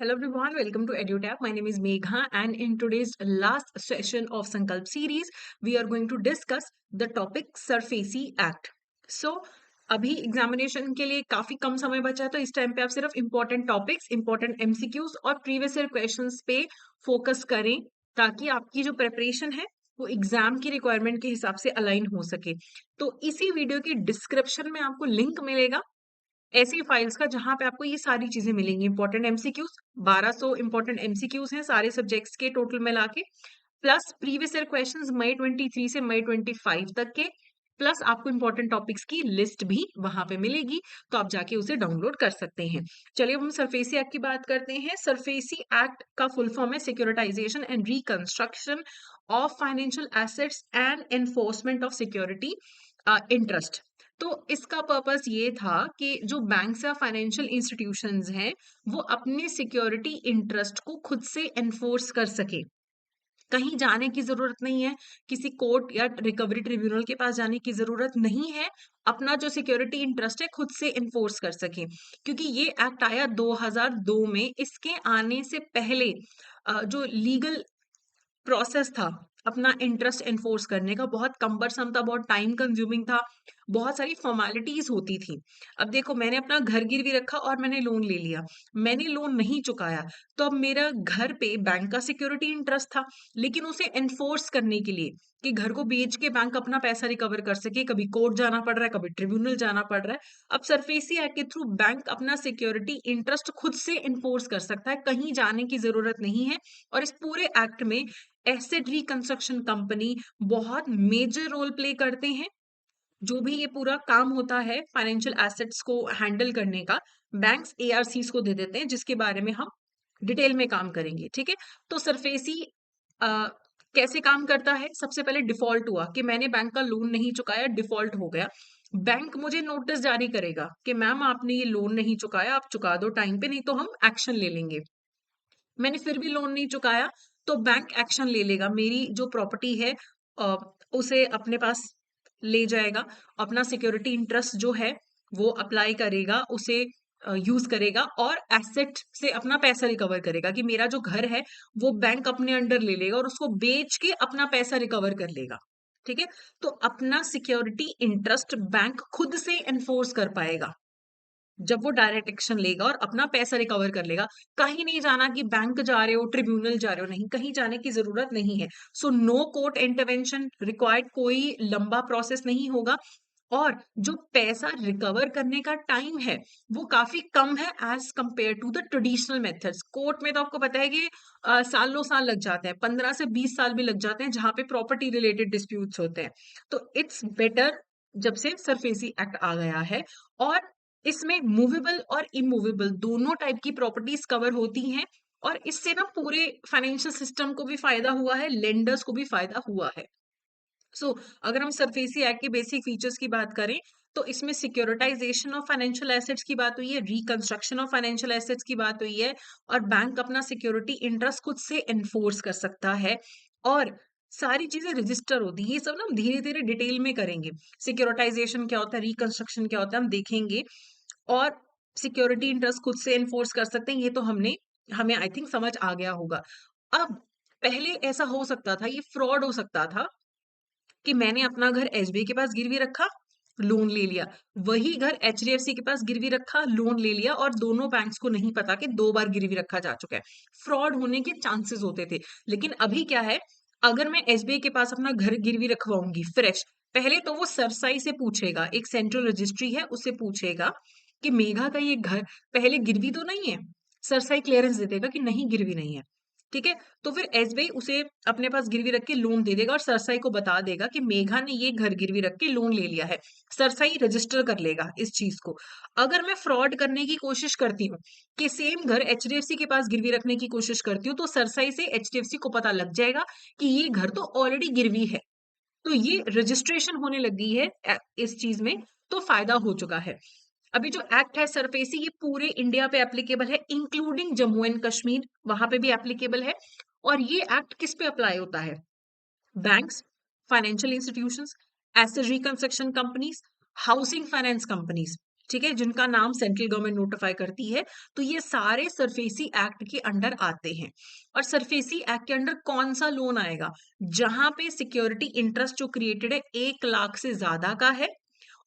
Hello everyone, welcome to EduTap. My name is Megha, and in today's last session of Sankalp series, we are going to discuss the topic SURFACI Act. So, अभी examination के लिए काफी कम समय बचा है, तो इस time पे आप सिर्फ इंपॉर्टेंट टॉपिक्स, इंपॉर्टेंट एमसीक्यूज और प्रीवियस ईयर क्वेश्चंस पे फोकस करें ताकि आपकी जो प्रिपरेशन है वो एग्जाम की रिक्वायरमेंट के हिसाब से अलाइन हो सके। तो इसी वीडियो की डिस्क्रिप्शन में आपको लिंक मिलेगा ऐसी फाइल्स का जहां पे आपको ये सारी चीजें मिलेंगी। इंपॉर्टेंट एमसीक्यूज 1200 इंपॉर्टेंट एमसीक्यूज हैं सारे सब्जेक्ट्स के टोटल मिला के, प्लस प्रीवियस ईयर क्वेश्चंस मई 23 से मई 25 तक के, प्लस आपको इंपॉर्टेंट टॉपिक्स की लिस्ट भी वहां पे मिलेगी, तो आप जाके उसे डाउनलोड कर सकते हैं। चलिए अब हम सरफेसी एक्ट की बात करते हैं। सरफेसी एक्ट का फुल फॉर्म है securitisation and reconstruction of financial assets and enforcement of security interest. तो इसका पर्पस ये था कि जो बैंक्स या फाइनेंशियल इंस्टीट्यूशंस हैं वो अपने सिक्योरिटी इंटरेस्ट को खुद से एनफोर्स कर सके। कहीं जाने की जरूरत नहीं है, किसी कोर्ट या रिकवरी ट्रिब्यूनल के पास जाने की जरूरत नहीं है, अपना जो सिक्योरिटी इंटरेस्ट है खुद से एनफोर्स कर सके। क्योंकि ये एक्ट आया 2002 में। इसके आने से पहले जो लीगल प्रोसेस था अपना इंटरेस्ट एनफोर्स करने का, बहुत कम्बरसम था, बहुत टाइम कंज्यूमिंग था, बहुत सारी फॉर्मेलिटीज होती थी। अब देखो, मैंने अपना घर गिरवी रखा और मैंने लोन ले लिया, मैंने लोन नहीं चुकाया, तो अब मेरा घर पे बैंक का सिक्योरिटी इंटरेस्ट था, लेकिन उसे एनफोर्स करने के लिए कि घर को बेच के बैंक अपना पैसा रिकवर कर सके, कभी कोर्ट जाना पड़ रहा है, कभी ट्रिब्यूनल जाना पड़ रहा है। अब सरफेसी एक्ट के थ्रू बैंक अपना सिक्योरिटी इंटरेस्ट खुद से एनफोर्स कर सकता है, कहीं जाने की जरूरत नहीं है। और इस पूरे एक्ट में एसेट रिकंस्ट्रक्शन कंपनी बहुत मेजर रोल प्ले करते हैं। जो भी ये पूरा काम होता है फाइनेंशियल एसेट्स को हैंडल करने का, बैंक्स एआरसीज को दे देते हैं, जिसके बारे में हम डिटेल में काम करेंगे। ठीक है, तो सरफेसी अ, कैसे काम करता है? सबसे पहले डिफॉल्ट हुआ कि मैंने बैंक का लोन नहीं चुकाया, डिफॉल्ट हो गया। बैंक मुझे नोटिस जारी करेगा कि मैम आपने ये लोन नहीं चुकाया, आप चुका दो टाइम पे, नहीं तो हम एक्शन ले लेंगे। मैंने फिर भी लोन नहीं चुकाया, तो बैंक एक्शन ले लेगा, मेरी जो प्रॉपर्टी है अ, उसे अपने पास ले जाएगा, अपना सिक्योरिटी इंटरेस्ट जो है वो अप्लाई करेगा, उसे यूज करेगा और एसेट से अपना पैसा रिकवर करेगा। कि मेरा जो घर है वो बैंक अपने अंडर ले लेगा और उसको बेच के अपना पैसा रिकवर कर लेगा। ठीक है, तो अपना सिक्योरिटी इंटरेस्ट बैंक खुद से एनफोर्स कर पाएगा जब वो डायरेक्ट एक्शन लेगा और अपना पैसा रिकवर कर लेगा। कहीं नहीं जाना कि बैंक जा रहे हो, ट्रिब्यूनल जा रहे हो, नहीं, कहीं जाने की जरूरत नहीं है। So no court intervention required, कोई लंबा प्रोसेस नहीं होगा। और जो पैसा रिकवर करने का टाइम है वो काफी कम है as compare to the traditional methods. Court में तो आपको पता है कि सालों साल लग जाते हैं, 15 से 20 साल भी लग जाते हैं जहां पे प्रॉपर्टी रिलेटेड डिस्प्यूट्स होते हैं। तो इट्स बेटर जब से सरफेसी एक्ट आ गया है। और इसमें मूवेबल और इमूवेबल दोनों टाइप की प्रॉपर्टीज कवर होती हैं। और इससे ना पूरे फाइनेंशियल सिस्टम को भी फायदा हुआ है, लेंडर्स को भी फायदा हुआ है। सो अगर हम सरफेसी एक्ट के बेसिक फीचर्स की बात करें, तो इसमें सिक्योरिटाइजेशन ऑफ फाइनेंशियल एसेट्स की बात हुई है, रिकंस्ट्रक्शन ऑफ फाइनेंशियल एसेट्स की बात हुई है, और बैंक अपना सिक्योरिटी इंटरेस्ट खुद से एनफोर्स कर सकता है। और सारी चीजें रजिस्टर होती है, ये सब ना हम धीरे धीरे डिटेल में करेंगे। सिक्योरिटाइजेशन क्या होता है, रिकंस्ट्रक्शन क्या होता है, हम देखेंगे। और सिक्योरिटी इंटरेस्ट खुद से एनफोर्स कर सकते हैं, ये तो हमें आई थिंक समझ आ गया होगा। अब पहले ऐसा हो सकता था, ये फ्रॉड हो सकता था कि मैंने अपना घर एसबीआई के पास गिरवी रखा, लोन ले लिया, वही घर एचडीएफसी के पास गिरवी रखा, लोन ले लिया, और दोनों बैंक्स को नहीं पता कि 2 बार गिरवी रखा जा चुका है। फ्रॉड होने के चांसेस होते थे। लेकिन अभी क्या है, अगर मैं एसबीआई के पास अपना घर गिरवी रखवाऊंगी फ्रेश, पहले तो वो सरसाई से पूछेगा, एक सेंट्रल रजिस्ट्री है, उससे पूछेगा कि मेघा का ये घर पहले गिरवी तो नहीं है। सरसाई क्लियरेंस दे देगा कि नहीं, गिरवी नहीं है। ठीक है, तो फिर एसबीआई उसे अपने पास गिरवी रख के लोन दे देगा और सरसाई को बता देगा कि मेघा ने ये घर गिरवी रख के लोन ले लिया है। सरसाई रजिस्टर कर लेगा इस चीज को। अगर मैं फ्रॉड करने की कोशिश करती हूँ कि सेम घर एचडीएफसी के पास गिरवी रखने की कोशिश करती हूँ, तो सरसाई से एचडीएफसी को पता लग जाएगा कि ये घर तो ऑलरेडी गिरवी है। तो ये रजिस्ट्रेशन होने लगी है इस चीज में, तो फायदा हो चुका है। अभी जो एक्ट है सरफेसी, ये पूरे इंडिया पे एप्लीकेबल है, इंक्लूडिंग जम्मू एंड कश्मीर, वहां पे भी एप्लीकेबल है। और ये एक्ट किस पे अप्लाई होता है? Banks, financial institutions, asset reconstruction companies, housing finance companies, ठीक है, जिनका नाम सेंट्रल गवर्नमेंट नोटिफाई करती है। तो ये सारे सरफेसी एक्ट के अंडर आते हैं। और सरफेसी एक्ट के अंडर कौन सा लोन आएगा? जहां पे सिक्योरिटी इंटरेस्ट जो क्रिएटेड है 1 लाख से ज्यादा का है,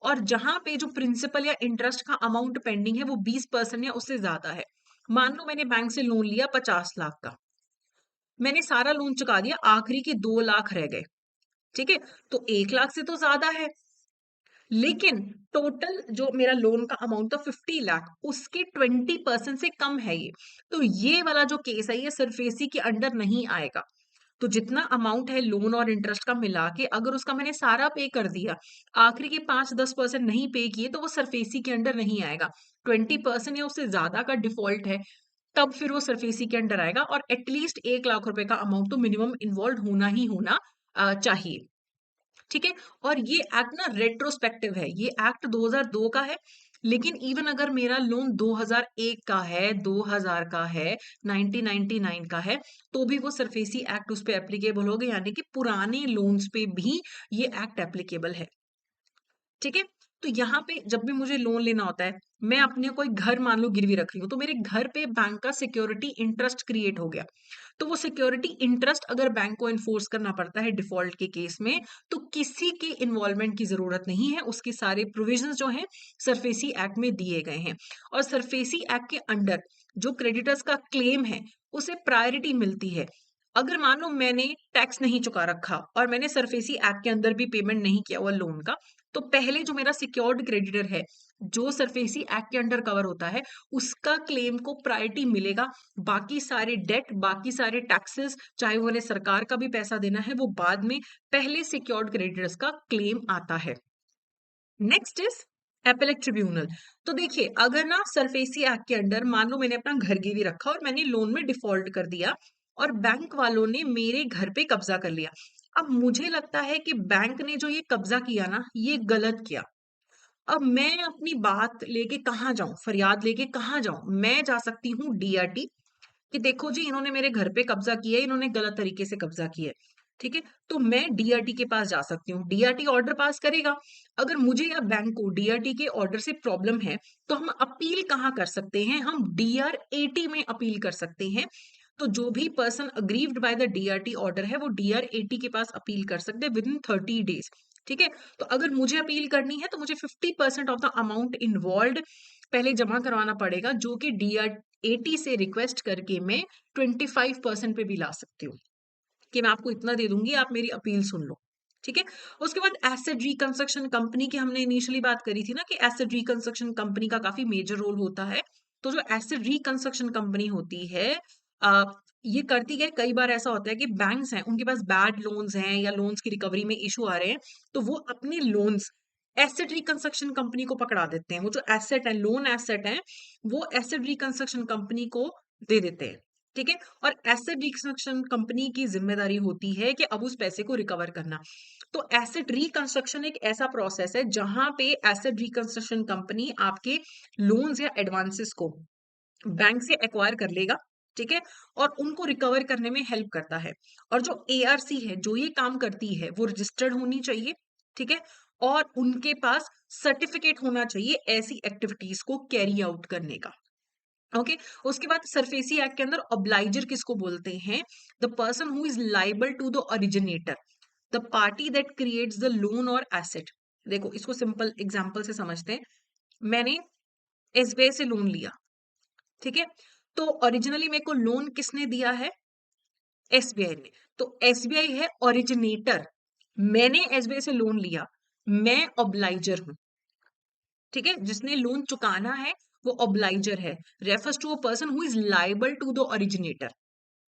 और जहां पे जो प्रिंसिपल या इंटरेस्ट का अमाउंट पेंडिंग है वो 20% या उससे ज्यादा है। मान लो मैंने बैंक से लोन लिया 50 लाख का, मैंने सारा लोन चुका दिया, आखिरी के 2 लाख रह गए। ठीक है, तो 1 लाख से तो ज्यादा है, लेकिन टोटल जो मेरा लोन का अमाउंट था 50 लाख, उसके 20% से कम है ये। तो ये वाला जो केस है ये सरफेसी के अंडर नहीं आएगा। तो जितना अमाउंट है लोन और इंटरेस्ट का मिला के, अगर उसका मैंने सारा पे कर दिया, आखिरी के 5-10% नहीं पे किए, तो वो सरफेसी के अंडर नहीं आएगा। 20% या उससे ज्यादा का डिफॉल्ट है, तब फिर वो सरफेसी के अंडर आएगा। और एटलीस्ट 1 लाख रुपए का अमाउंट तो मिनिमम इन्वॉल्व होना ही होना चाहिए। ठीक है, और ये एक्ट ना रेट्रोस्पेक्टिव है, ये एक्ट 2002 का है। लेकिन इवन अगर मेरा लोन 2001 का है, 2000 का है, 1999 का है, तो भी वो सरफेसी एक्ट उस पे एप्लीकेबल होगा, यानी कि पुराने लोन्स पे भी ये एक्ट एप्लीकेबल है। ठीक है, तो यहाँ पे जब भी मुझे लोन लेना होता है, मैं अपने कोई घर मान लो गिरवी रख रही हूँ, तो मेरे घर पे बैंक का सिक्योरिटी इंटरेस्ट क्रिएट हो गया। तो वो सिक्योरिटी इंटरेस्ट अगर बैंक को इन्फोर्स करना पड़ता है डिफॉल्ट के केस में, तो किसी के इन्वॉल्वमेंट की जरूरत नहीं है, उसके सारे प्रोविजंस जो हैं सरफेसी एक्ट में दिए गए हैं। और सरफेसी एक्ट के अंडर जो क्रेडिटर्स का क्लेम है उसे प्रायोरिटी मिलती है। अगर मान लो मैंने टैक्स नहीं चुका रखा और मैंने सरफेसी एक्ट के अंदर भी पेमेंट नहीं किया हुआ लोन का, तो पहले जो मेरा सिक्योर्ड क्रेडिटर है, जो सरफेसी एक्ट के अंडर कवर होता है, उसका क्लेम को प्रायोरिटी मिलेगा। बाकी सारे डेट, बाकी सारे टैक्सेस, चाहे वो उन्हें सरकार का भी पैसा देना है, वो बाद में, पहले सिक्योर्ड क्रेडिटर्स का क्लेम आता है। Next is appellate tribunal. तो देखिए, अगर ना सरफेसी एक्ट के अंडर मान लो मैंने अपना घर गिरवी रखा और मैंने लोन में डिफॉल्ट कर दिया, और बैंक वालों ने मेरे घर पे कब्जा कर लिया। अब मुझे लगता है कि बैंक ने जो ये कब्जा किया ना, ये गलत किया। अब मैं अपनी बात लेके कहाँ जाऊं, फरियाद लेके कहाँ जाऊं? मैं जा सकती हूँ डीआरटी, कि देखो जी, इन्होंने मेरे घर पे कब्जा किया है, इन्होंने गलत तरीके से कब्जा किया है। ठीक है, तो मैं डीआरटी के पास जा सकती हूँ, डीआरटी ऑर्डर पास करेगा। अगर मुझे या बैंक को डीआरटी के ऑर्डर से प्रॉब्लम है, तो हम अपील कहाँ कर सकते हैं? हम डीआर80 में अपील कर सकते हैं। तो जो भी person aggrieved by the DRT order है, वो डीआर80 के पास अपील कर सकते हैं विद इन 30 डेज। ठीक है, तो अगर मुझे अपील करनी है, तो मुझे 50% ऑफ द अमाउंट इन्वॉल्व पहले जमा करवाना पड़ेगा, जो कि डीआर80 से रिक्वेस्ट करके मैं 25% पे भी ला सकती हूँ, कि मैं आपको इतना दे दूंगी, आप मेरी अपील सुन लो। ठीक है, उसके बाद एसेट रिकंस्ट्रक्शन कंपनी की हमने इनिशियली बात करी थी ना, कि एसेट रिकंस्ट्रक्शन कंपनी का काफी मेजर रोल होता है। तो जो एसेट रिकंस्ट्रक्शन कंपनी होती है, आ, ये करती है, कई बार ऐसा होता है कि बैंक्स हैं, उनके पास बैड लोन्स हैं या लोन्स की रिकवरी में इशू आ रहे हैं, तो वो अपने लोन्स एसेट रिकंस्ट्रक्शन कंपनी को पकड़ा देते हैं। वो जो एसेट है, लोन एसेट है, वो एसेट रिकंस्ट्रक्शन कंपनी को दे देते हैं। ठीक है, और एसेट रिकंस्ट्रक्शन कंपनी की जिम्मेदारी होती है कि अब उस पैसे को रिकवर करना। तो एसेट रिकंस्ट्रक्शन एक ऐसा प्रोसेस है जहां पे एसेट रिकंस्ट्रक्शन कंपनी आपके लोन्स या एडवांसेस को बैंक से एक्वायर कर लेगा। ठीक है, और उनको रिकवर करने में हेल्प करता है। और जो एआरसी है, जो ये काम करती है, वो रजिस्टर्ड होनी चाहिए। ठीक है, और उनके पास सर्टिफिकेट होना चाहिए ऐसी एक्टिविटीज को कैरी आउट करने का। ओके, उसके बाद सरफेसी एक्ट के अंदर ऑब्लाइजर किसको बोलते हैं? The person who is liable to the originator, the party that creates the loan और एसेट। देखो, इसको सिंपल एग्जांपल से समझते हैं। मैंने एसबीआई से लोन लिया। ठीक है, तो ओरिजिनली मेरे को लोन किसने दिया है? एसबीआई ने। तो एसबीआई है ओरिजिनेटर, मैंने एसबीआई से लोन लिया, मैं ऑब्लाइजर हूं। ठीक है, जिसने लोन चुकाना है वो ऑब्लाइजर है। Refers to a person who is liable to the originator.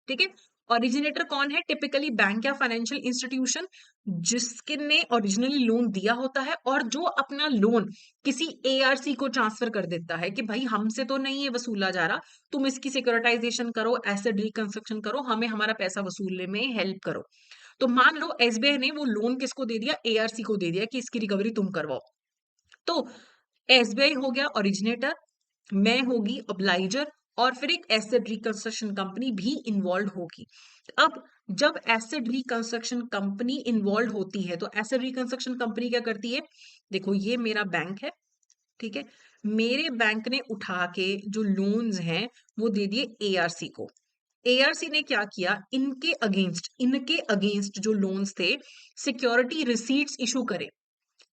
ठीक है, ओरिजिनेटर कौन है? टिपिकली बैंक या फाइनेंशियल इंस्टीट्यूशन, जिसके ने ओरिजिनली लोन दिया होता है, और जो अपना लोन किसी एआरसी को ट्रांसफर कर देता है, कि भाई हमसे तो नहीं है वसूला जा रहा, तुम इसकी सिक्योरिटाइजेशन करो, एसेट रिकंस्ट्रक्शन करो, हमें हमारा पैसा वसूलने में हेल्प करो। तो मान लो एसबीआई ने वो लोन किसको दे दिया? एआरसी को दे दिया कि इसकी रिकवरी तुम करवाओ। तो एसबीआई हो गया ओरिजिनेटर, मैं होगी ऑब्लाइजर, और फिर एक एसेट रिकंस्ट्रक्शन कंपनी भी इन्वॉल्व होगी। अब जब एसेट रिकंस्ट्रक्शन कंपनी इन्वॉल्व होती है, तो एसेट रिकंस्ट्रक्शन कंपनी क्या करती है? देखो, ये मेरा बैंक है। ठीक है, मेरे बैंक ने उठा के जो लोन्स हैं वो दे दिए एआरसी को। एआरसी ने क्या किया, इनके अगेंस्ट जो लोन्स थे सिक्योरिटी रिसीट्स इशू करे।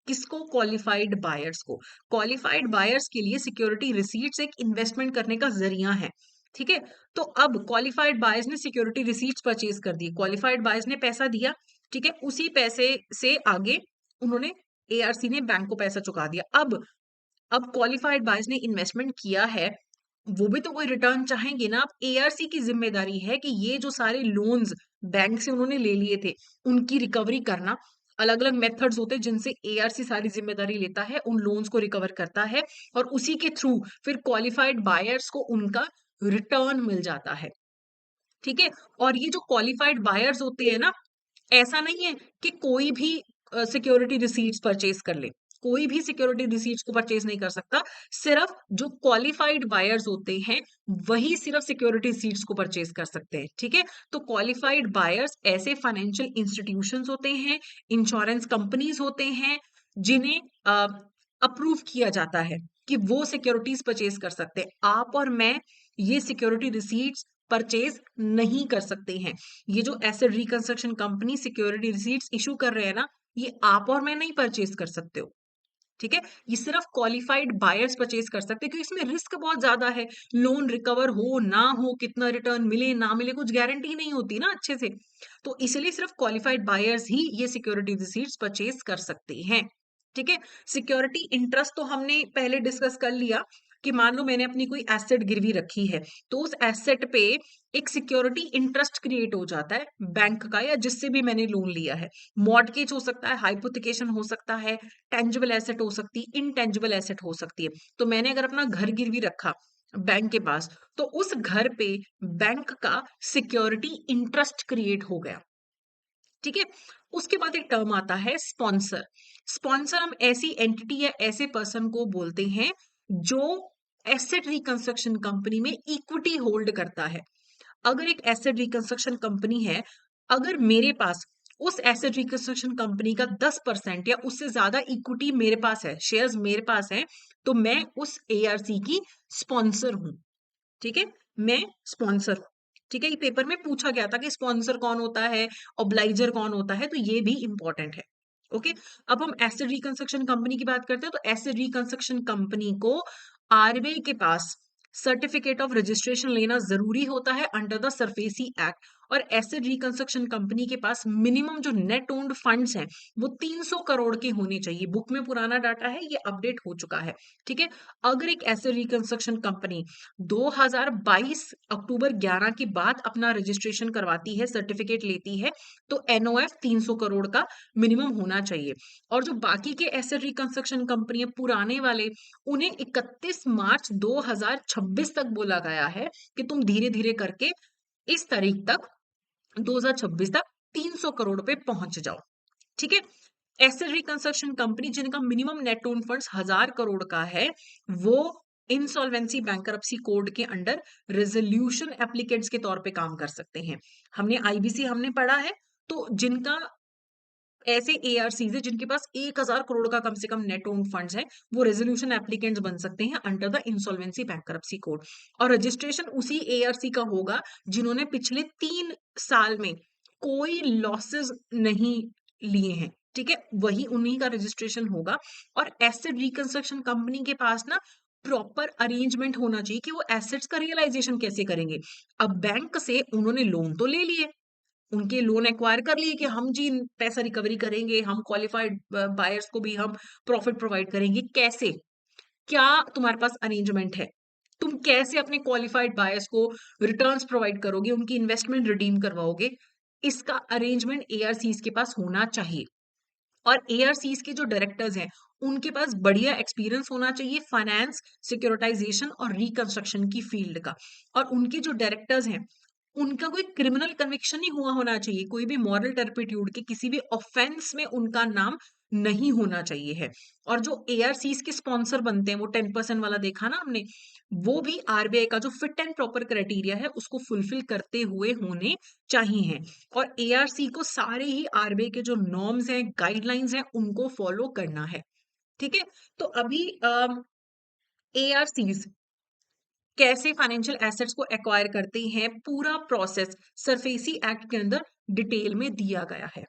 किसको? क्वालिफाइड बायर्स को। क्वालिफाइड बायर्स के लिए सिक्योरिटी रिसीट्स एक इन्वेस्टमेंट करने का जरिया है। ठीक है, तो अब क्वालिफाइड बायर्स ने सिक्योरिटी रिसीट्स परचेज कर दी, क्वालिफाइड बायर्स ने पैसा दिया। ठीक है, उसी पैसे से आगे उन्होंने एआरसी ने बैंक को पैसा चुका दिया। अब क्वालिफाइड बायर्स ने इन्वेस्टमेंट किया है, वो भी तो कोई रिटर्न चाहेंगे ना। अब एआरसी की जिम्मेदारी है कि ये जो सारे लोन्स बैंक से उन्होंने ले लिए थे उनकी रिकवरी करना। अलग अलग मेथड्स होते हैं जिनसे एआरसी सारी जिम्मेदारी लेता है, उन लोन्स को रिकवर करता है और उसी के थ्रू फिर क्वालिफाइड बायर्स को उनका रिटर्न मिल जाता है। ठीक है, और ये जो क्वालिफाइड बायर्स होते हैं ना, ऐसा नहीं है कि कोई भी सिक्योरिटी रिसीट्स परचेज कर ले। कोई भी सिक्योरिटी रिसीट्स को परचेज नहीं कर सकता। सिर्फ जो क्वालिफाइड बायर्स होते हैं वही सिर्फ सिक्योरिटी रिसीट्स को परचेज कर सकते हैं। ठीक है, तो क्वालिफाइड बायर्स ऐसे फाइनेंशियल इंस्टीट्यूशंस होते हैं, इंश्योरेंस कंपनीज होते हैं जिन्हें अप्रूव किया जाता है कि वो सिक्योरिटीज परचेज कर सकते हैं। आप और मैं ये सिक्योरिटी रिसीट्स परचेज नहीं कर सकते हैं। ये जो asset reconstruction company security receipts issue कर रहे हैं ना, ये आप और मैं नहीं परचेज कर सकते हो। ठीक है, ये सिर्फ क्वालिफाइड बायर्स परचेज कर सकते हैं क्योंकि इसमें रिस्क बहुत ज्यादा है। लोन रिकवर हो ना हो, कितना रिटर्न मिले ना मिले, कुछ गारंटी नहीं होती ना अच्छे से। तो इसलिए सिर्फ क्वालिफाइड बायर्स ही ये सिक्योरिटी रिसीट्स परचेज कर सकते हैं। ठीक है, सिक्योरिटी इंटरेस्ट तो हमने पहले डिस्कस कर लिया कि मान लो मैंने अपनी कोई एसेट गिरवी रखी है, तो उस एसेट पे एक सिक्योरिटी इंटरेस्ट क्रिएट हो जाता है बैंक का या जिससे भी मैंने लोन लिया है। मॉर्टगेज हो सकता है, हाइपोथिकेशन हो सकता है, टेंजिबल एसेट हो सकती है, इनटेंजिबल एसेट हो सकती है। तो मैंने अगर अपना घर गिरवी रखा बैंक के पास, तो उस घर पे बैंक का सिक्योरिटी इंटरेस्ट क्रिएट हो गया। ठीक है, उसके बाद एक टर्म आता है स्पॉन्सर। स्पॉन्सर हम ऐसी एंटिटी या ऐसे पर्सन को बोलते हैं जो एसेट रिकंस्ट्रक्शन कंपनी में इक्विटी होल्ड करता है। अगर एक एसेट रिकंस्ट्रक्शन कंपनी है, अगर मेरे पास उस एसेट रिकंस्ट्रक्शन कंपनी का 10% या उससे ज्यादा इक्विटी मेरे पास है, शेयर्स मेरे पास है, तो मैं उस एआरसी की स्पॉन्सर हूं। ठीक है, मैं स्पॉन्सर हूं। ठीक है, ये पेपर में पूछा गया था कि स्पॉन्सर कौन होता है, ऑब्लाइजर कौन होता है, तो ये भी इंपॉर्टेंट है। ओके, अब हम एसेट रिकंस्ट्रक्शन कंपनी की बात करते हैं। तो एसेट रिकंस्ट्रक्शन कंपनी को आरबीआई के पास सर्टिफिकेट ऑफ रजिस्ट्रेशन लेना जरूरी होता है अंडर द सरफेसी एक्ट। और एसेट रिकंस्ट्रक्शन कंपनी के पास मिनिमम जो नेट ओन्ड फंड्स हैं वो 300 करोड़ के होने चाहिए। बुक में पुराना डाटा है, ये अपडेट हो चुका है। ठीक है, अगर एक एसेट रिकंस्ट्रक्शन कंपनी 2022 अक्टूबर 11 के बाद अपना रजिस्ट्रेशन करवाती है, सर्टिफिकेट लेती है, तो एनओएफ 300 करोड़ का मिनिमम होना चाहिए। और जो बाकी के एसेट रिकंस्ट्रक्शन कंपनी है पुराने वाले, उन्हें 31 मार्च 2026 तक बोला गया है कि तुम धीरे धीरे करके इस तारीख तक 2026 तक 300 करोड़ पे पहुंच जाओ। ठीक है, एसेट रिकंस्ट्रक्शन कंपनी जिनका minimum net own funds 1000 crore का है, वो इंसॉल्वेंसी बैंकरप्सी कोड के अंडर रेजोल्यूशन एप्लीकेंट्स के तौर पे काम कर सकते हैं। हमने आईबीसी हमने पढ़ा है। तो जिनका ऐसे एआरसीज है जिनके पास 1000 करोड़ का कम से कम नेट ओन फंड्स है, वो रेजोल्यूशन एप्लीकेंट्स बन सकते हैं under the insolvency bankruptcy code. और रजिस्ट्रेशन उसी एआरसी का होगा जिन्होंने पिछले 3 साल में कोई लॉसेस नहीं लिए हैं। ठीक है, वही उन्हीं का रजिस्ट्रेशन होगा। और एसेट रिकंस्ट्रक्शन कंपनी के पास ना प्रॉपर अरेंजमेंट होना चाहिए कि वो एसेट्स का रियलाइजेशन कैसे करेंगे। अब बैंक से उन्होंने लोन तो ले लिए, उनके लोन एक्वायर कर लिए कि हम जी पैसा रिकवरी करेंगे, हम क्वालिफाइड बायर्स को भी हम प्रॉफिट प्रोवाइड करेंगे। कैसे? क्या तुम्हारे पास अरेंजमेंट है? तुम कैसे अपने क्वालिफाइड बायर्स को रिटर्न्स प्रोवाइड करोगे, उनकी इन्वेस्टमेंट रिडीम करवाओगे? इसका अरेंजमेंट एआरसीज के पास होना चाहिए। और एआरसीज के जो डायरेक्टर्स हैं उनके पास बढ़िया एक्सपीरियंस होना चाहिए फाइनेंस, सिक्योरिटाइजेशन और रिकंस्ट्रक्शन की फील्ड का। और उनके जो डायरेक्टर्स हैं उनका कोई क्रिमिनल कन्विक्शन नहीं हुआ होना चाहिए, कोई भी मॉरल टर्पिट्यूड के किसी भी ऑफेंस में उनका नाम नहीं होना चाहिए है। और जो एआरसीज के स्पॉन्सर बनते हैं, वो 10% वाला देखा ना हमने, वो भी आरबीआई का जो फिट एंड प्रॉपर क्राइटेरिया है उसको फुलफिल करते हुए होने चाहिए। और एआरसी को सारे ही आरबीआई के जो नॉर्म्स हैं, गाइडलाइंस हैं, उनको फॉलो करना है। ठीक है, तो अभी एआरसीज कैसे फाइनेंशियल एसेट्स को एक्वायर करते हैं, पूरा प्रोसेस सरफेसी एक्ट के अंदर डिटेल में दिया गया है।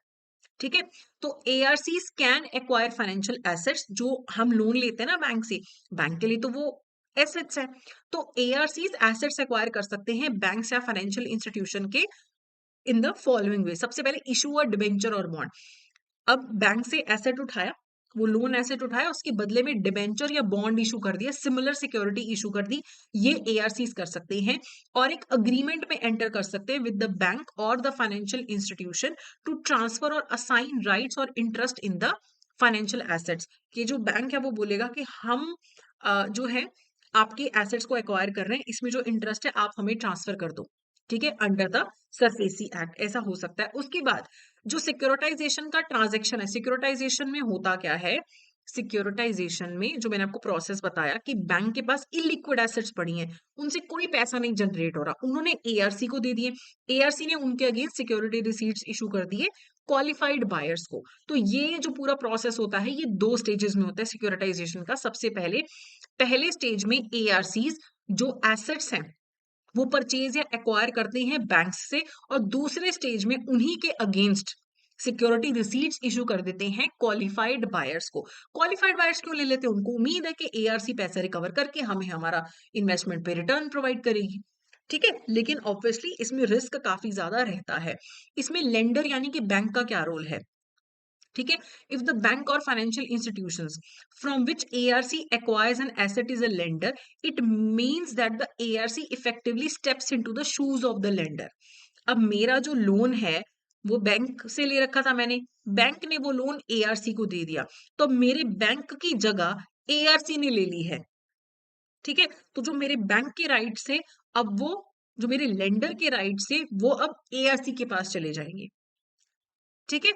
ठीक है, तो ARCs can acquire financial assets, जो हम लोन लेते हैं ना बैंक से, बैंक के लिए तो वो एसेट्स है, तो एआरसीज एसेट्स एक्वायर कर सकते हैं बैंक या फाइनेंशियल इंस्टीट्यूशन के इन द फॉलोइंग वे। सबसे पहले इशू अ डिबेंचर और बॉन्ड। अब बैंक से एसेट उठाया, वो लोन एसेट उठाया, उसके बदले में डिबेंचर या बॉन्ड इशू कर दिया, सिमिलर सिक्योरिटी इशू कर दी, ये एआरसीज कर सकते हैं। और एक अग्रीमेंट में एंटर कर सकते हैं विद द बैंक और the financial institution to transfer और असाइन राइट्स और interest in the financial assets. कि जो बैंक है वो बोलेगा कि हम जो है आपके एसेट्स को एक्वायर कर रहे हैं, इसमें जो इंटरेस्ट है आप हमें ट्रांसफर कर दो। ठीक है, अंडर द सरफेसी एक्ट ऐसा हो सकता है। उसके बाद जो सिक्योरिटाइजेशन का ट्रांजैक्शन है, सिक्योरिटाइजेशन में होता क्या है, सिक्योरिटाइजेशन में जो मैंने आपको प्रोसेस बताया कि बैंक के पास इलिक्विड एसेट्स पड़ी हैं, उनसे कोई पैसा नहीं जनरेट हो रहा, उन्होंने एआरसी को दे दिए, एआरसी ने उनके अगेंस्ट सिक्योरिटी रिसीट्स इशू कर दिए क्वालिफाइड बायर्स को। तो ये जो पूरा प्रोसेस होता है, ये 2 स्टेजेस में होता है सिक्योरिटाइजेशन का। सबसे पहले पहले स्टेज में एआरसीज जो एसेट्स हैं वो परचेज या एक्वायर करते हैं बैंक्स से, और दूसरे स्टेज में उन्हीं के अगेंस्ट सिक्योरिटी रिसीट्स इशू कर देते हैं क्वालिफाइड बायर्स को। क्वालिफाइड बायर्स क्यों ले लेते हैं? उनको उम्मीद है कि एआरसी पैसा रिकवर करके हमें हमारा इन्वेस्टमेंट पे रिटर्न प्रोवाइड करेगी। ठीक है, लेकिन ऑब्वियसली इसमें रिस्क काफी ज्यादा रहता है। इसमें लेंडर यानी कि बैंक का क्या रोल है? ठीक है, इफ द बैंक और financial institutions from which ARC acquires an asset is a lender, it means that the ARC effectively steps into the shoes of the lender. अब मेरा जो लोन है वो बैंक से ले रखा था मैंने, बैंक ने वो लोन एआरसी को दे दिया, तो मेरे बैंक की जगह एआरसी ने ले ली है। ठीक है, तो जो मेरे बैंक के राइट्स थे, अब वो जो मेरे लेंडर के राइट्स थे वो अब एआरसी के पास चले जाएंगे। ठीक है,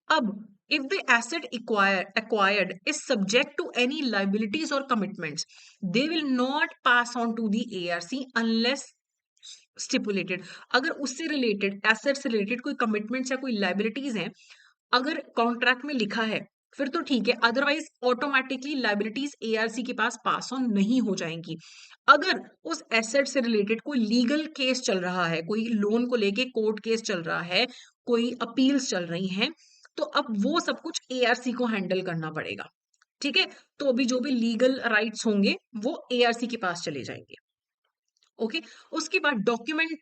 अब if the asset acquired is subject to any liabilities or commitments, they will not pass on to the ARC unless stipulated। अगर उससे रिलेटेड, एसेट से रिलेटेड कोई कमिटमेंट्स या कोई लाइबिलिटीज हैं, अगर कॉन्ट्रैक्ट में लिखा है फिर तो ठीक है, अदरवाइज ऑटोमेटिकली लाइबिलिटीज एआरसी के पास पास ऑन नहीं हो जाएंगी। अगर उस एसेट से रिलेटेड कोई लीगल केस चल रहा है, कोई लोन को लेके कोर्ट केस चल रहा है, कोई अपील्स चल रही हैं, तो अब वो सब कुछ एआरसी को हैंडल करना पड़ेगा। ठीक है, तो अभी जो भी लीगल राइट्स होंगे वो एआरसी के पास चले जाएंगे। ओके, उसके बाद डॉक्यूमेंट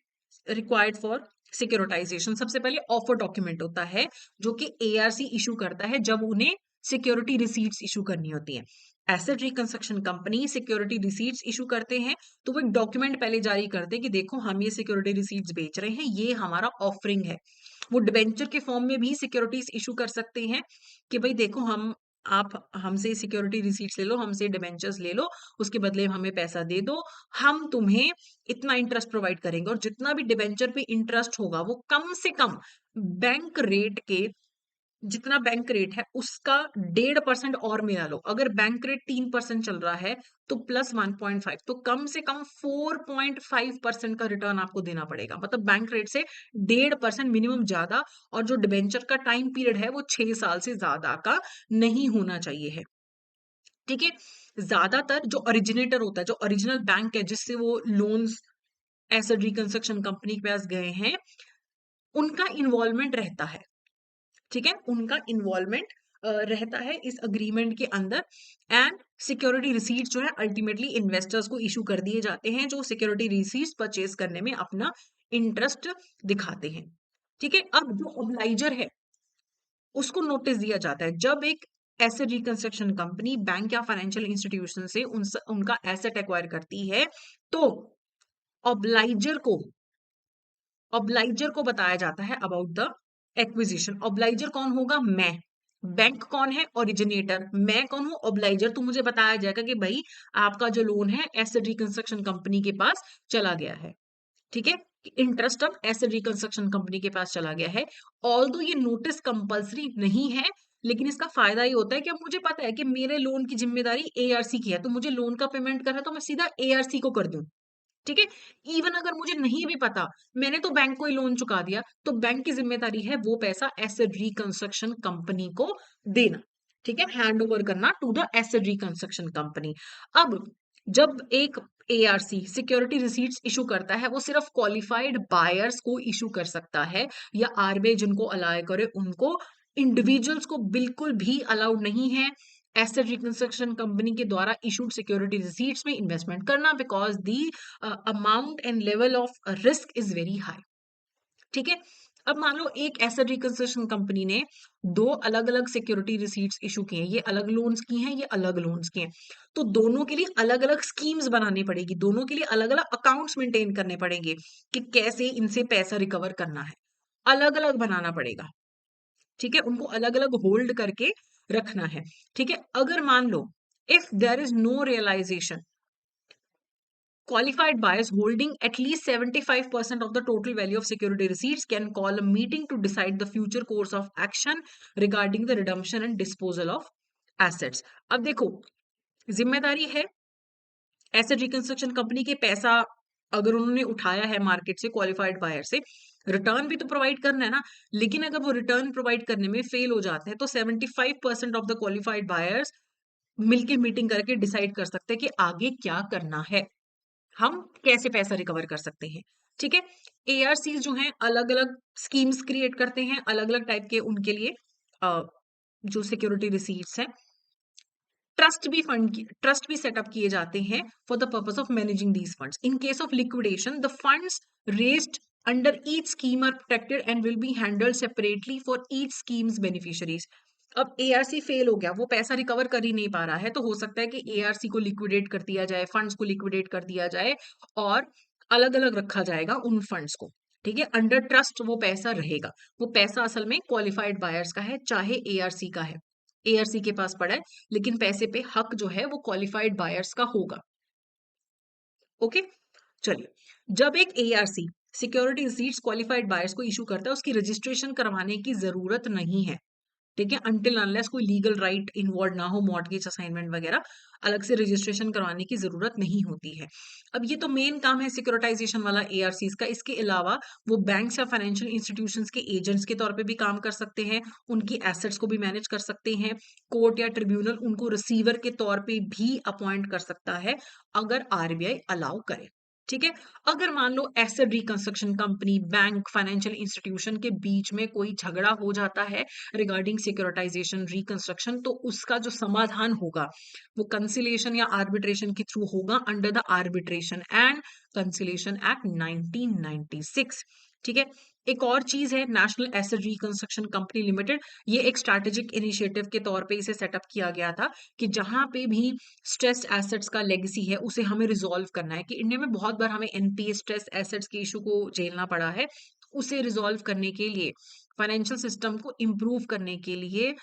रिक्वायर्ड फॉर सिक्योरिटाइजेशन। सबसे पहले ऑफर डॉक्यूमेंट होता है जो कि एआरसी इशू करता है जब उन्हें सिक्योरिटी रिसीट्स इशू करनी होती है। Asset reconstruction company security receipts issue करते हैं, तो वो एक डॉक्यूमेंट पहले जारी करते हैं कि देखो हम ये सिक्योरिटी रिसीट्स बेच रहे हैं, ये हमारा ऑफरिंग है। वो डिबेंचर के फॉर्म में भी सिक्योरिटीज इशू कर सकते हैं कि भाई देखो हम, आप हमसे सिक्योरिटी रिसीट्स ले लो, हमसे डिबेंचर्स ले लो, उसके बदले में हमें पैसा दे दो, हम तुम्हें इतना इंटरेस्ट प्रोवाइड करेंगे, और जितना भी डिबेंचर पे इंटरेस्ट होगा वो कम से कम बैंक रेट के, जितना बैंक रेट है उसका 1.5% और मिला लो। अगर बैंक रेट 3% चल रहा है तो प्लस 1.5, तो कम से कम 4.5% का रिटर्न आपको देना पड़ेगा, मतलब बैंक रेट से 1.5% मिनिमम ज्यादा, और जो डिबेंचर का टाइम पीरियड है वो 6 साल से ज्यादा का नहीं होना चाहिए है। ठीक है, ज्यादातर जो ओरिजिनेटर होता है, जो ओरिजिनल बैंक है जिससे वो लोन्स एसेट रिकंस्ट्रक्शन कंपनी के पास गए हैं, उनका इन्वॉल्वमेंट रहता है। ठीक है, उनका इन्वॉल्वमेंट रहता है इस अग्रीमेंट के अंदर। एंड सिक्योरिटी रिसीट्स जो है अल्टीमेटली इन्वेस्टर्स को इशू कर दिए जाते हैं, जो सिक्योरिटी रिसीट्स परचेज करने में अपना इंटरेस्ट दिखाते हैं। ठीक है, अब जो ऑब्लाइजर है उसको नोटिस दिया जाता है जब एक एसेट रिकंस्ट्रक्शन कंपनी बैंक या फाइनेंशियल इंस्टीट्यूशन से उनका एसेट एक्वायर करती है, तो ऑब्लाइजर को ऑब्लाइजर को बताया जाता है अबाउट द एक्विजिशन। ऑब्लाइजर कौन होगा? मैं। बैंक कौन है? ओरिजिनेटर। मैं कौन हूं? ऑब्लाइजर। तो मुझे बताया जाएगा कि भाई आपका जो लोन है एसेट रिकंस्ट्रक्शन कंपनी के पास चला गया है। ठीक है, इंटरेस्ट अब एसेट रिकंस्ट्रक्शन कंपनी के पास चला गया है। ऑल्दो ये नोटिस कंपल्सरी नहीं है, लेकिन इसका फायदा ये होता है कि अब मुझे पता है कि मेरे लोन की जिम्मेदारी एआरसी की है, तो मुझे लोन का पेमेंट करना है तो मैं सीधा एआरसी को कर दूं। ठीक है, इवन अगर मुझे नहीं भी पता, मैंने तो बैंक को ही लोन चुका दिया, तो बैंक की जिम्मेदारी है वो पैसा एसेट रिकंस्ट्रक्शन कंपनी को देना। ठीक है, हैंड ओवर करना to the asset reconstruction company. अब जब एक एआरसी सिक्योरिटी रिसीट्स इशू करता है, वो सिर्फ क्वालिफाइड बायर्स को इशू कर सकता है, या आरबीआई जिनको अलाउ करे उनको, इंडिविजुअल्स को बिल्कुल भी अलाउड नहीं है एसेट रिकंस्ट्रक्शन कंपनी के द्वारा इशूड सिक्योरिटी रिसीट्स में इन्वेस्टमेंट करना, because the amount and level of risk is very high. ठीक है। अब मान लो एक एसेट रिकंस्ट्रक्शन कंपनी ने दो अलग अलग सिक्योरिटी रिसीट्स इशू किए हैं, ये अलग लोन्स की हैं, ये अलग लोन्स की हैं, तो दोनों के लिए अलग अलग स्कीम्स बनानी पड़ेगी, दोनों के लिए अलग अलग अकाउंट्स मेंटेन करने पड़ेंगे कि कैसे इनसे पैसा रिकवर करना है, अलग अलग बनाना पड़ेगा। ठीक है, उनको अलग अलग होल्ड करके रखना है। ठीक है, अगर मान लो if there is no realisation, qualified buyers holding at least 75% of the total value of security receipts can call a meeting to decide the future course of action regarding the redemption and disposal of assets. अब देखो, जिम्मेदारी है asset reconstruction company के पैसा अगर उन्होंने उठाया है मार्केट से, क्वालिफाइड बायर से, रिटर्न भी तो प्रोवाइड करना है ना। लेकिन अगर वो रिटर्न प्रोवाइड करने में फेल हो जाते हैं तो 75% ऑफ द क्वालिफाइड बायर्स मिलके मीटिंग करके डिसाइड कर सकते हैं कि आगे क्या करना है, हम कैसे पैसा रिकवर कर सकते हैं। ठीक है, एआरसी जो हैं अलग अलग स्कीम्स क्रिएट करते हैं, अलग अलग टाइप के उनके लिए जो सिक्योरिटी रिसीट्स हैं। ट्रस्ट भी सेटअप किए जाते हैं for the purpose of managing these funds. In case of liquidation the funds raised under each scheme are protected and will be handled separately for each schemes beneficiaries. अब ARC fail हो गया, वो पैसा recover कर ही नहीं पा रहा है, तो हो सकता है कि एआरसी को लिक्विडेट कर दिया जाए, फंड्स को लिक्विडेट कर दिया जाए और अलग अलग रखा जाएगा उन फंड्स को। ठीक है, अंडर ट्रस्ट वो पैसा रहेगा, वो पैसा असल में क्वालिफाइड बायर्स का है, चाहे एआरसी का है, एआरसी के पास पड़ा है, लेकिन पैसे पे हक जो है वो क्वालिफाइड बायर्स का होगा। ओके, चलिए, जब एक ARC security receipts qualified buyers को इशू करता है, उसकी रजिस्ट्रेशन करवाने की जरूरत नहीं है। ठीक है, अनटिल अनलेस कोई लीगल राइट इन्वॉल्व ना हो, मॉर्गेज असाइनमेंट वगैरह, अलग से रजिस्ट्रेशन करवाने की जरूरत नहीं होती है। अब ये तो मेन काम है सिक्योरिटाइजेशन वाला एआरसीज का। इसके अलावा वो बैंक्स या फाइनेंशियल इंस्टीट्यूशंस के एजेंट्स के तौर पे भी काम कर सकते हैं, उनकी एसेट्स को भी मैनेज कर सकते हैं। कोर्ट या ट्रिब्यूनल उनको रिसीवर के तौर पे भी अपॉइंट कर सकता है अगर आरबीआई अलाउ करे। ठीक है, अगर मान लो asset reconstruction company, bank, financial institution के बीच में कोई झगड़ा हो जाता है रिगार्डिंग सिक्योरिटाइजेशन रिकंस्ट्रक्शन, तो उसका जो समाधान होगा वो कंसिलिएशन या आर्बिट्रेशन के थ्रू होगा under the arbitration and conciliation act 1996। ठीक है, एक और चीज है national asset reconstruction company limited, ये एक स्ट्रैटेजिक इनिशिएटिव के तौर पे इसे सेटअप किया गया था कि जहां पे भी स्ट्रेस्ड एसेट्स का लेगेसी है उसे हमें रिजॉल्व करना है। कि इंडिया में बहुत बार हमें एनपीए स्ट्रेस एसेट्स के इशू को झेलना पड़ा है, उसे रिजॉल्व करने के लिए, फाइनेंशियल सिस्टम को इम्प्रूव करने के लिए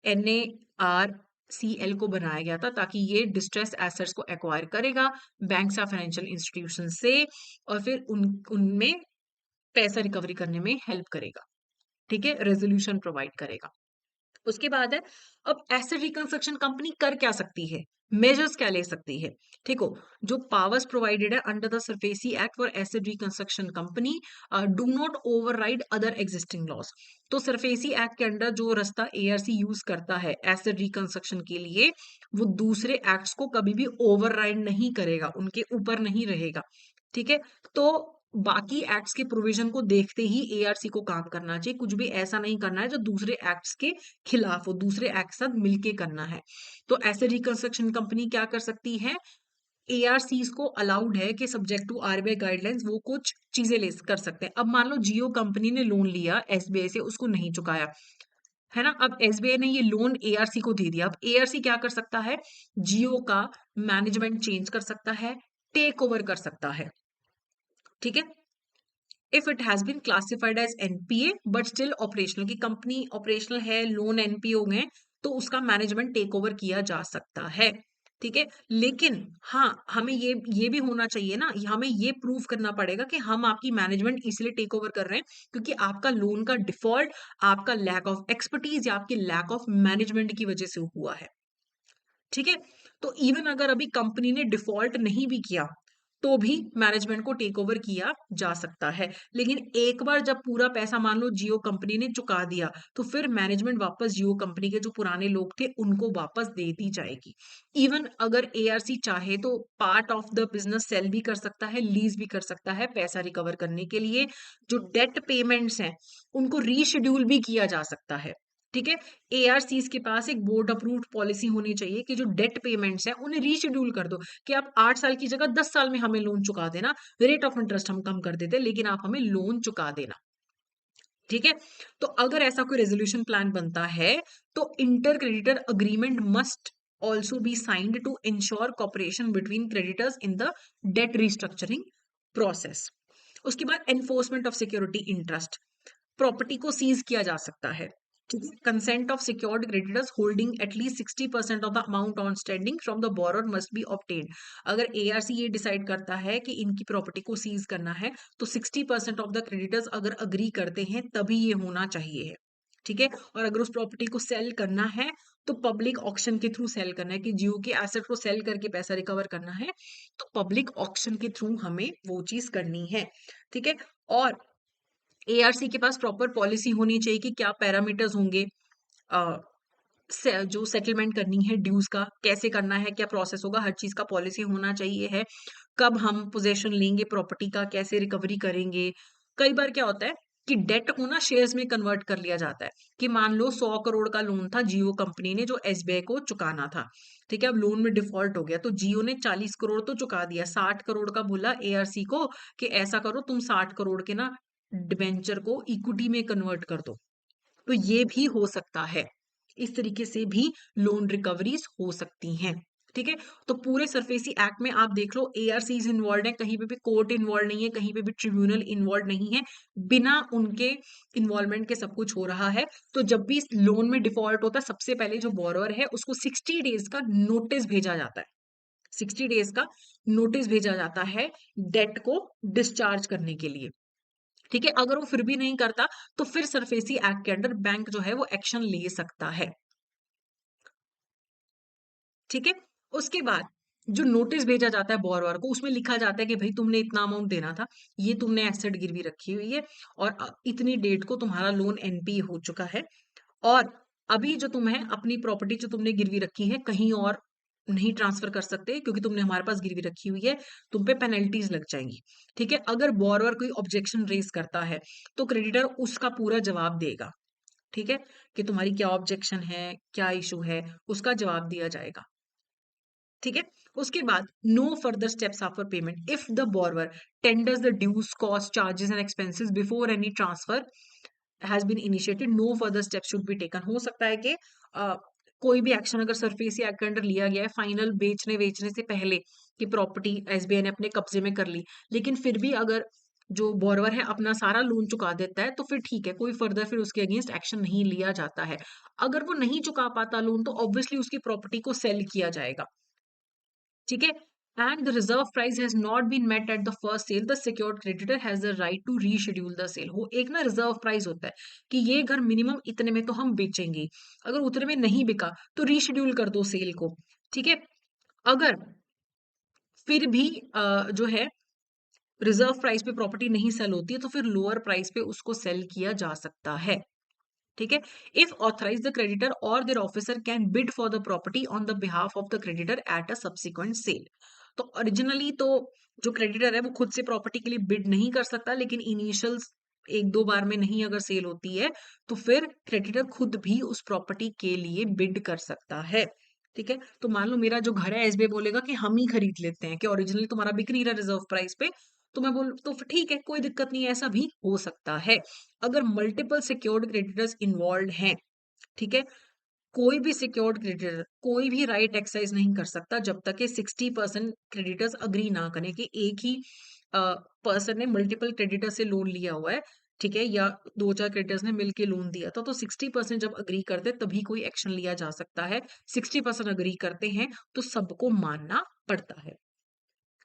NARCL को बनाया गया था, ताकि ये डिस्ट्रेस एसेट्स को एक्वायर करेगा बैंक या फाइनेंशियल इंस्टीट्यूशन से, और फिर उनमें पैसा रिकवरी करने में हेल्प करेगा। ठीक है, रेजोल्यूशन प्रोवाइड करेगा। उसके बाद है, अब एसेट रिकंस्ट्रक्शन कंपनी कर क्या सकती है, मेजर्स क्या ले सकती है। ठीक हो, जो पावर्स प्रोवाइडेड है under the SARFAESI act for asset reconstruction company do not override other existing loss. तो सरफेसी एक्ट के अंडर जो रास्ता एआरसी यूज करता है एसेट रिकंस्ट्रक्शन के लिए, वो दूसरे एक्ट्स को कभी भी ओवरराइड नहीं करेगा, उनके ऊपर नहीं रहेगा। ठीक है, तो बाकी एक्ट्स के प्रोविजन को देखते ही एआरसी को काम करना चाहिए, कुछ भी ऐसा नहीं करना है जो दूसरे एक्ट्स के खिलाफ हो, दूसरे एक्ट साथ मिलके करना है। तो ऐसे रिकंस्ट्रक्शन कंपनी क्या कर सकती है, एआरसीज को अलाउड है कि सब्जेक्ट टू आरबीआई गाइडलाइंस वो कुछ चीजें ले कर सकते हैं। अब मान लो जियो कंपनी ने लोन लिया एसबीआई से, उसको नहीं चुकाया है ना, अब एसबीआई ने ये लोन एआरसी को दे दिया। अब एआरसी क्या कर सकता है, जियो का मैनेजमेंट चेंज कर सकता है, टेक ओवर कर सकता है। ठीक है, if it has been classified as NPA but still operational, की कंपनी ऑपरेशनल है, लोन एनपीए हो गए, तो उसका मैनेजमेंट टेक ओवर किया जा सकता है। ठीक है, लेकिन हाँ, हमें ये भी होना चाहिए ना, हमें ये प्रूव करना पड़ेगा कि हम आपकी मैनेजमेंट इसलिए टेक ओवर कर रहे हैं क्योंकि आपका लोन का डिफॉल्ट आपका लैक ऑफ एक्सपर्टीज या आपके लैक ऑफ मैनेजमेंट की वजह से हुआ है। ठीक है, तो इवन अगर अभी कंपनी ने डिफॉल्ट नहीं भी किया तो भी मैनेजमेंट को टेक ओवर किया जा सकता है। लेकिन एक बार जब पूरा पैसा मान लो जियो कंपनी ने चुका दिया, तो फिर मैनेजमेंट वापस जियो कंपनी के जो पुराने लोग थे उनको वापस दे दी जाएगी। इवन अगर एआरसी चाहे तो part of the business sale भी कर सकता है, लीज भी कर सकता है पैसा रिकवर करने के लिए। जो डेट पेमेंट्स हैं उनको रीशेड्यूल भी किया जा सकता है। ठीक है, एआरसीज के पास एक बोर्ड अप्रूव्ड पॉलिसी होनी चाहिए कि जो डेट पेमेंट्स हैं उन्हें रीशेड्यूल कर दो, कि आप 8 साल की जगह 10 साल में हमें लोन चुका देना, रेट ऑफ इंटरेस्ट हम कम कर देते लेकिन आप हमें लोन चुका देना। ठीक है, तो अगर ऐसा कोई रेजोल्यूशन प्लान बनता है तो inter creditor agreement must also be signed to ensure cooperation between creditors in the debt restructuring process. उसके बाद enforcement of security interest, property को सीज किया जा सकता है। ठीक है, consent of secured creditors holding at least 60% of the amount outstanding from the borrower must be obtained. अगर एआरसी ये डिसाइड करता है कि इनकी प्रॉपर्टी को सीज करना है तो 60% ऑफ द क्रेडिटर्स अगर अग्री करते हैं तभी ये होना चाहिए है। ठीक है, और अगर उस प्रॉपर्टी को सेल करना है तो पब्लिक ऑक्शन के थ्रू सेल करना है, कि जियो के एसेट को सेल करके पैसा रिकवर करना है तो पब्लिक ऑक्शन के थ्रू हमें वो चीज करनी है। ठीक है, और एआरसी के पास प्रॉपर पॉलिसी होनी चाहिए कि क्या पैरामीटर्स होंगे, अ, जो सेटलमेंट करनी है ड्यूज का कैसे करना है, क्या प्रोसेस होगा, हर चीज का पॉलिसी होना चाहिए है। कब हम पोजेशन लेंगे प्रॉपर्टी का, कैसे रिकवरी करेंगे। कई बार क्या होता है कि डेट को ना शेयर्स में कन्वर्ट कर लिया जाता है, कि मान लो 100 करोड़ का लोन था जियो कंपनी ने जो एसबीआई को चुकाना था। ठीक है, अब लोन में डिफॉल्ट हो गया तो जियो ने 40 करोड़ तो चुका दिया, 60 करोड़ का बोला एआरसी को कि ऐसा करो तुम 60 करोड़ के ना डिबेंचर को इक्विटी में कन्वर्ट कर दो। तो ये भी हो सकता है, इस तरीके से भी लोन रिकवरीज हो सकती हैं। ठीक है, तो पूरे सरफेसी एक्ट में आप देख लो एआरसीज इन्वॉल्व है, कहीं पे भी कोर्ट इन्वॉल्व नहीं है, कहीं पे भी ट्रिब्यूनल इन्वॉल्व नहीं है, बिना उनके इन्वॉल्वमेंट के सब कुछ हो रहा है। तो जब भी लोन में डिफॉल्ट होता है सबसे पहले जो बोरोवर है उसको 60 डेज का नोटिस भेजा जाता है, 60 डेज का नोटिस भेजा जाता है डेट को डिस्चार्ज करने के लिए। ठीक है, अगर वो फिर भी नहीं करता तो फिर सरफेसी एक्ट के अंडर बैंक जो है वो एक्शन ले सकता है। ठीक है, उसके बाद जो नोटिस भेजा जाता है बोरोवर को उसमें लिखा जाता है कि भाई तुमने इतना अमाउंट देना था, ये तुमने एसेट गिरवी रखी हुई है और इतनी डेट को तुम्हारा लोन एनपी हो चुका है, और अभी जो तुम्हें अपनी प्रॉपर्टी जो तुमने गिरवी रखी है कहीं और नहीं ट्रांसफर कर सकते क्योंकि तुमने हमारे पास गिरवी रखी हुई है, तुम पे पेनल्टीज लग जाएंगी। ठीक है, अगर बोरोवर कोई ऑब्जेक्शन रेज करता है तो क्रेडिटर उसका पूरा जवाब देगा। ठीक है, कि तुम्हारी क्या ऑब्जेक्शन है, क्या इशू है, उसका जवाब दिया जाएगा। ठीक है, उसके बाद no further steps after payment if the borrower tenders the dues cost charges and expenses before any transfer has been initiated no further steps should be taken. हो सकता है कि कोई भी एक्शन अगर सरफेसी एक्ट के अंडर लिया गया है फाइनल बेचने वेचने से पहले कि प्रॉपर्टी एसबीआई ने अपने कब्जे में कर ली, लेकिन फिर भी अगर जो बोरोवर है अपना सारा लोन चुका देता है तो फिर ठीक है, कोई फर्दर फिर उसके अगेंस्ट एक्शन नहीं लिया जाता है। अगर वो नहीं चुका पाता लोन तो ऑब्वियसली उसकी प्रॉपर्टी को सेल किया जाएगा। ठीक है, and the reserve price has not been met at the first sale the secured creditor has the right to reschedule the sale. वो एक ना रिजर्व प्राइस होता है कि ये घर मिनिमम इतने में तो हम बेचेंगे, अगर उतने में नहीं बिका तो रीशेड्यूल कर दो सेल को। ठीक है, अगर फिर भी जो है रिजर्व प्राइस पे प्रॉपर्टी नहीं सेल होती है तो फिर लोअर प्राइस पे उसको सेल किया जा सकता है। ठीक है, इफ ऑथराइज द क्रेडिटर और their officer can bid for the property on the behalf of the creditor at a subsequent sale. तो ओरिजिनली तो जो क्रेडिटर है वो खुद से प्रॉपर्टी के लिए बिड नहीं कर सकता, लेकिन इनिशियल एक दो बार में नहीं अगर सेल होती है तो फिर क्रेडिटर खुद भी उस प्रॉपर्टी के लिए बिड कर सकता है। ठीक है, तो मान लो मेरा जो घर है एसबीआई बोलेगा कि हम ही खरीद लेते हैं, कि ओरिजिनली तुम्हारा बिक नहीं रहा रिजर्व प्राइस पे, तो मैं बोल तो फिर ठीक है कोई दिक्कत नहीं है, ऐसा भी हो सकता है। अगर मल्टीपल सिक्योर्ड क्रेडिटर्स इन्वॉल्व हैं, ठीक है, कोई भी सिक्योर्ड क्रेडिटर कोई भी राइट एक्सरसाइज नहीं कर सकता जब तक कि 60% क्रेडिटर्स अग्री ना करें कि एक ही पर्सन ने मल्टीपल क्रेडिटर से लोन लिया हुआ है। ठीक है, या दो चार क्रेडिटर्स ने मिलके लोन दिया था, तो 60% जब अग्री करते तभी कोई एक्शन लिया जा सकता है। 60% अग्री करते हैं तो सबको मानना पड़ता है।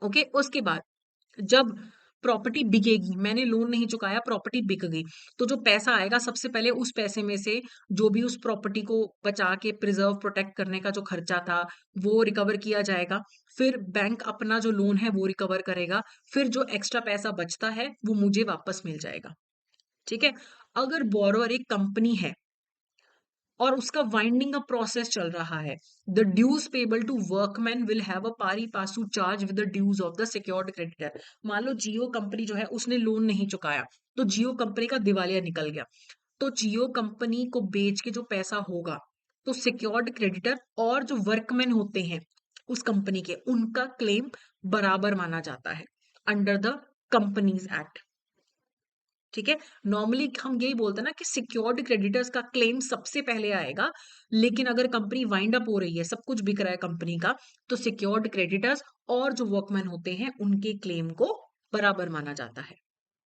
ओके, उसके बाद जब प्रॉपर्टी बिकेगी, मैंने लोन नहीं चुकाया, प्रॉपर्टी बिक गई, तो जो पैसा आएगा सबसे पहले उस पैसे में से जो भी उस प्रॉपर्टी को बचा के प्रिजर्व प्रोटेक्ट करने का जो खर्चा था वो रिकवर किया जाएगा। फिर बैंक अपना जो लोन है वो रिकवर करेगा, फिर जो एक्स्ट्रा पैसा बचता है वो मुझे वापस मिल जाएगा। ठीक है। अगर बोरोअर एक कंपनी है और उसका वाइंडिंग अप प्रोसेस चल रहा है, the dues payable to workman will have a pari passu charge with the dues of the secured creditor. मान लो जियो कंपनी जो है उसने लोन नहीं चुकाया, तो जियो कंपनी का दिवालिया निकल गया, तो जियो कंपनी को बेच के जो पैसा होगा, तो सिक्योर्ड क्रेडिटर और जो वर्कमैन होते हैं उस कंपनी के, उनका क्लेम बराबर माना जाता है अंडर द कंपनीज एक्ट। ठीक है। नॉर्मली हम यही बोलते हैं ना कि सिक्योर्ड क्रेडिटर्स का क्लेम सबसे पहले आएगा, लेकिन अगर कंपनी वाइंड अप हो रही है, सब कुछ बिक रहा है कंपनी का, तो सिक्योर्ड क्रेडिटर्स और जो वर्कमैन होते हैं उनके क्लेम को बराबर माना जाता है।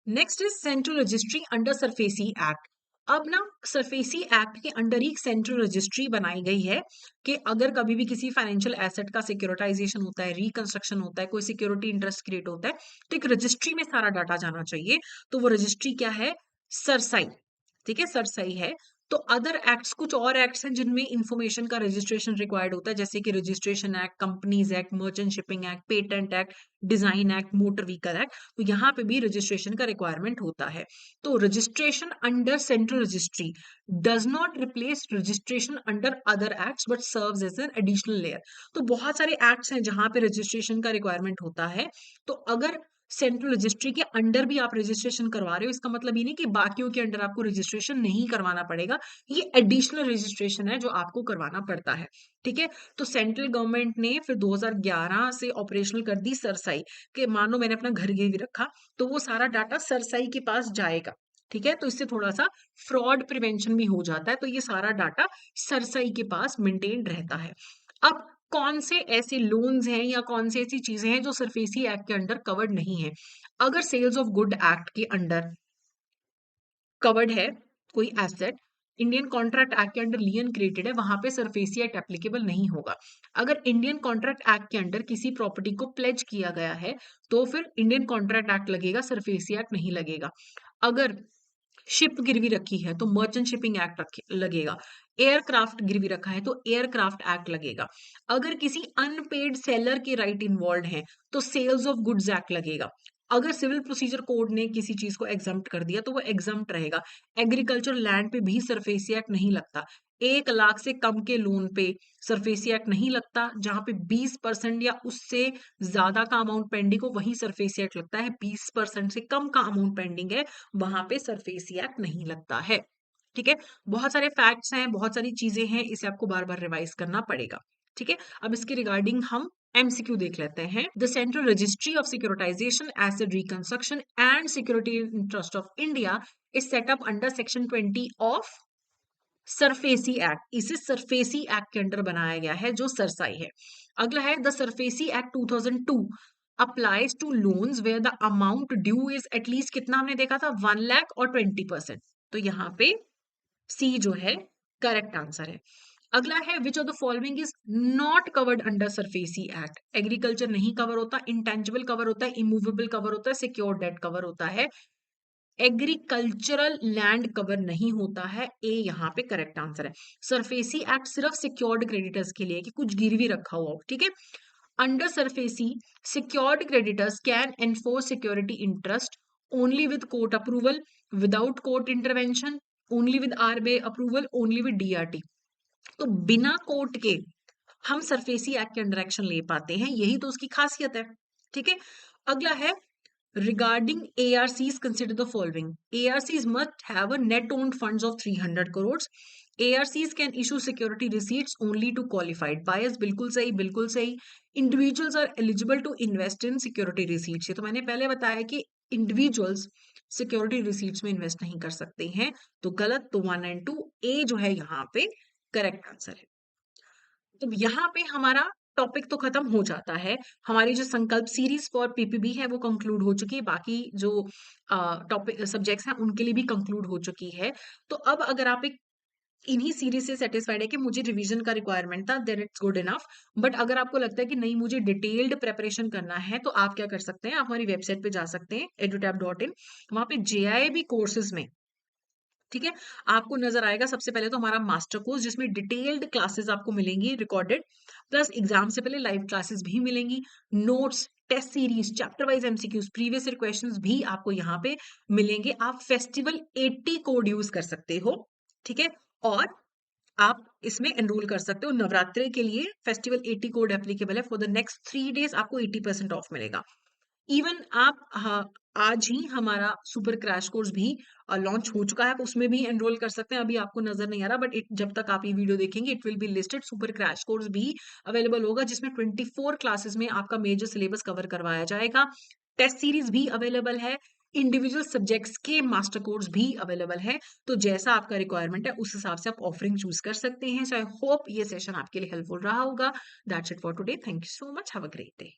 Next is central registry under SARFAESI act. अब ना सरफेसी एक्ट के अंडर ही सेंट्रल रजिस्ट्री बनाई गई है कि अगर कभी भी किसी फाइनेंशियल एसेट का सिक्योरिटाइजेशन होता है, रिकंस्ट्रक्शन होता है, कोई सिक्योरिटी इंटरेस्ट क्रिएट होता है, तो एक रजिस्ट्री में सारा डाटा जाना चाहिए। तो वो रजिस्ट्री क्या है? सरसाई। ठीक है, सरसाई है। तो अदर एक्ट्स, कुछ और एक्ट्स हैं जिनमें इंफॉर्मेशन का रजिस्ट्रेशन रिक्वायर्ड होता है, जैसे कि registration act, companies act, merchant shipping act, patent act, design act, motor vehicle act. तो यहाँ पे भी रजिस्ट्रेशन का रिक्वायरमेंट होता है। तो registration under central registry does not replace registration under other acts but serves as an additional layer. तो बहुत सारे एक्ट्स हैं जहां पे रजिस्ट्रेशन का रिक्वायरमेंट होता है। तो अगर सेंट्रल रजिस्ट्री के अंडर भी आप रजिस्ट्रेशन करवा रहे हो, इसका मतलब ये नहीं कि बाकियों के अंडर आपको रजिस्ट्रेशन नहीं करवाना पड़ेगा। ये एडिशनल रजिस्ट्रेशन है जो आपको करवाना पड़ता है। ठीक है। तो सेंट्रल गवर्नमेंट ने फिर 2011 से ऑपरेशनल कर दी सरसाई, कि मानो मैंने अपना घर गिरवी रखा तो वो सारा डाटा सरसाई के पास जाएगा। ठीक है। तो इससे थोड़ा सा फ्रॉड प्रिवेंशन भी हो जाता है, तो ये सारा डाटा सरसाई के पास मेंटेन रहता है। अब कौन से ऐसे लोन्स हैं या कौन सी ऐसी चीजें हैं जो सरफेसी एक्ट के अंडर कवर्ड नहीं है? अगर सेल्स ऑफ गुड एक्ट के अंडर कवर्ड है कोई एसेट, इंडियन कॉन्ट्रैक्ट एक्ट के अंडर लियन क्रिएटेड है, वहां पे सरफेसी एक्ट एप्लीकेबल नहीं होगा। अगर इंडियन कॉन्ट्रैक्ट एक्ट के अंडर किसी प्रॉपर्टी को प्लेज किया गया है तो फिर इंडियन कॉन्ट्रैक्ट एक्ट लगेगा, सरफेसी एक्ट नहीं लगेगा। अगर शिप गिरवी रखी है तो मर्चेंट शिपिंग एक्ट लगेगा। एयरक्राफ्ट गिरवी रखा है तो एयरक्राफ्ट एक्ट लगेगा। अगर किसी अनपेड सेलर के राइट इन्वॉल्व हैं तो सेल्स ऑफ गुड्स एक्ट लगेगा। अगर सिविल प्रोसीजर कोड ने किसी चीज को एग्जम्प्ट कर दिया तो वो एग्जम्प्ट रहेगा। एग्रीकल्चर लैंड पे भी सरफेसी एक्ट नहीं लगता। 1 लाख से कम के लोन पे सरफेसी एक्ट नहीं लगता। जहां पे 20% या उससे ज्यादा का अमाउंट पेंडिंग हो वहीं सरफेसी एक्ट लगता है। 20% से कम का अमाउंट पेंडिंग है वहां पे सरफेसी एक्ट नहीं लगता है। ठीक है। बहुत सारे फैक्ट्स हैं, बहुत सारी चीजें हैं, इसे आपको बार बार रिवाइज करना पड़ेगा। ठीक है। अब इसके रिगार्डिंग हम एमसीक्यू देख लेते हैं। The central registry of securitisation asset reconstruction and security interest of India is set up under section 20 of SARFAESI act. इसे सरफेसी एक्ट के अंडर बनाया गया है जो सरसाई है। अगला है the SARFAESI act 2002 applies to loans where the amount due is at least, कितना हमने देखा था, 1 लाख और 20%। तो यहाँ पे सी जो है करेक्ट आंसर है। अगला है which of the following is not covered under SARFAESI act. Agriculture नहीं कवर होता, इंटेंजिबल कवर होता है, इमूवेबल कवर होता है, सिक्योर डेट कवर होता है, एग्रीकल्चरल लैंड कवर नहीं होता है। ए यहाँ पे करेक्ट आंसर है। सरफेसी एक्ट सिर्फ सिक्योर्ड क्रेडिटर्स के लिए कि कुछ गिरवी रखा हुआ हो। ठीक है। Under SARFAESI secured creditors can enforce security interest only with court approval, without court intervention, only with RBI approval, only with DRT. तो बिना कोर्ट के हम सरफेसी एक्ट के अंडर एक्शन ले पाते हैं, यही तो उसकी खासियत है। ठीक है। अगला है regarding ARCs, consider the following. ARCs must have a net owned funds of 300 crores. ARCs can issue security receipts only to qualified buyers. बिल्कुल सही, बिल्कुल सही। Individuals are eligible to invest in security receipts. ये तो मैंने पहले बताया कि individuals security receipts में इन्वेस्ट नहीं कर सकते हैं, तो गलत। तो 1 and 2 ए जो है यहाँ पे करेक्ट आंसर है। तो यहाँ पे हमारा टॉपिक तो खत्म हो जाता है। हमारी जो संकल्प सीरीज फॉर पीपीबी है वो कंक्लूड हो चुकी है, बाकी जो टॉपिक सब्जेक्ट्स हैं उनके लिए भी कंक्लूड हो चुकी है। तो अब अगर आप एक इन्हीं सीरीज से सेटिस्फाइड है कि मुझे रिवीजन का रिक्वायरमेंट था, then it's good enough. But अगर आपको लगता है कि नहीं मुझे डिटेल्ड प्रेपरेशन करना है, तो आप क्या कर सकते हैं, आप हमारी वेबसाइट पे जा सकते हैं edutap.in। वहां पे JIB कोर्सेज में, ठीक है, आपको नजर आएगा सबसे पहले तो हमारा मास्टर कोर्स, जिसमें डिटेल्ड क्लासेस आपको मिलेंगी रिकॉर्डेड, प्लस एग्जाम से पहले लाइव क्लासेस भी मिलेंगी, notes, test series, chapter wise MCQs, previous year questions भी आपको यहाँ पे मिलेंगे। आप फेस्टिवल 80 कोड यूज कर सकते हो, ठीक है, और आप इसमें एनरोल कर सकते हो। नवरात्रि के लिए फेस्टिवल 80 कोड एप्लीकेबल है। फॉर द नेक्स्ट 3 डेज आपको 80% ऑफ मिलेगा। इवन आप, हाँ, आज ही हमारा सुपर क्रैश कोर्स भी लॉन्च हो चुका है, आप उसमें भी एनरोल कर सकते हैं। अभी आपको नजर नहीं आ रहा, बट जब तक आप ये वीडियो देखेंगे it will be listed. Super crash course भी अवेलेबल होगा, जिसमें 24 क्लासेस में आपका मेजर सिलेबस कवर करवाया जाएगा। टेस्ट सीरीज भी अवेलेबल है, इंडिविजुअल सब्जेक्ट्स के मास्टर कोर्स भी अवेलेबल है। तो जैसा आपका रिक्वायरमेंट है उस हिसाब से आप ऑफरिंग चूज कर सकते हैं। सो आई होप ये सेशन आपके लिए हेल्पफुल रहा होगा। That's it for today. Thank you so much. Have a great day.